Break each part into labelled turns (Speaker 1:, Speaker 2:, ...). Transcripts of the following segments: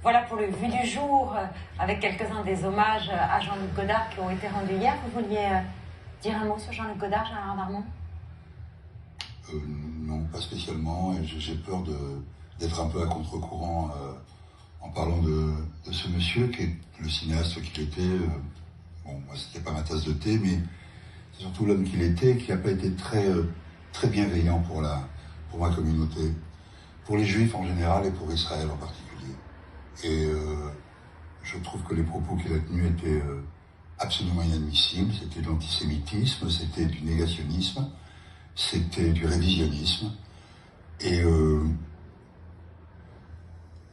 Speaker 1: Voilà pour le Vu du jour, avec quelques-uns des hommages à Jean-Luc Godard qui ont été rendus hier. Vous vouliez dire un mot sur Jean-Luc Godard, Gérard Darmon?
Speaker 2: Non, pas spécialement. J'ai peur d'être un peu à contre-courant en parlant de ce monsieur qui est le cinéaste qu'il était. Bon, moi, c'était pas ma tasse de thé, mais c'est surtout l'homme qu'il était, qui n'a pas été très bienveillant pour ma communauté, pour les Juifs en général et pour Israël en particulier. Et je trouve que les propos qu'il a tenus étaient absolument inadmissibles. C'était de l'antisémitisme, c'était du négationnisme, c'était du révisionnisme. Et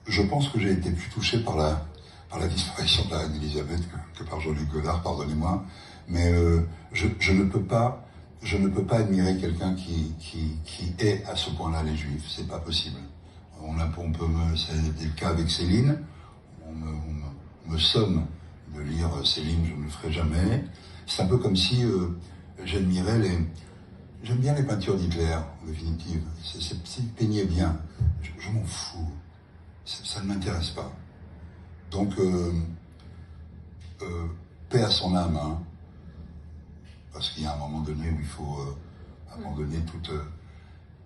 Speaker 2: je pense que j'ai été plus touché par la disparition de la reine Elisabeth que par Jean-Luc Godard, pardonnez-moi. Mais je ne peux pas admirer quelqu'un qui hait à ce point-là les Juifs. C'est pas possible. C'était le cas avec Céline. On me somme de lire Céline, je ne le ferai jamais. C'est un peu comme si j'aime bien les peintures d'Hitler, en définitive. S'il peignait bien, je m'en fous. Ça ne m'intéresse pas. Donc, paix à son âme, hein, parce qu'il y a un moment donné où il faut abandonner toute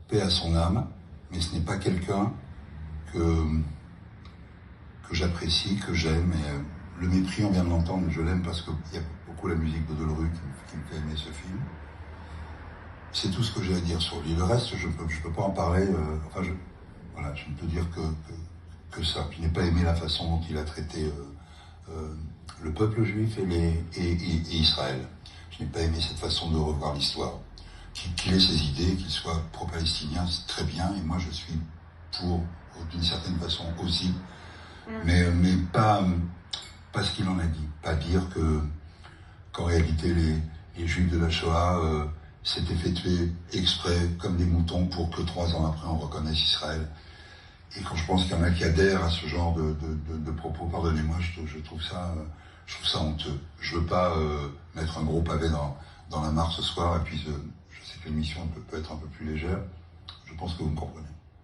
Speaker 2: paix à son âme, mais ce n'est pas quelqu'un que j'apprécie, que j'aime. Et le mépris, on vient de l'entendre, je l'aime parce qu'il y a beaucoup la musique de Delerue qui me fait aimer ce film. C'est tout ce que j'ai à dire sur lui. Le reste, je peux pas en parler. Voilà, je ne peux dire que ça. Je n'ai pas aimé la façon dont il a traité le peuple juif et Israël. Je n'ai pas aimé cette façon de revoir l'histoire. Qu'il ait ses idées, qu'il soit pro-palestinien, c'est très bien. Et moi, je suis pour, d'une certaine façon aussi. Mais pas ce qu'il en a dit. Pas dire qu'en réalité, les Juifs de la Shoah s'étaient fait tuer exprès comme des moutons pour que 3 ans après, on reconnaisse Israël. Et quand je pense qu'il y en a qui adhèrent à ce genre de propos, pardonnez-moi, je trouve ça honteux. Je veux pas mettre un gros pavé dans la mare ce soir, et puis je sais que l'émission peut être un peu plus légère. Je pense que vous me comprenez.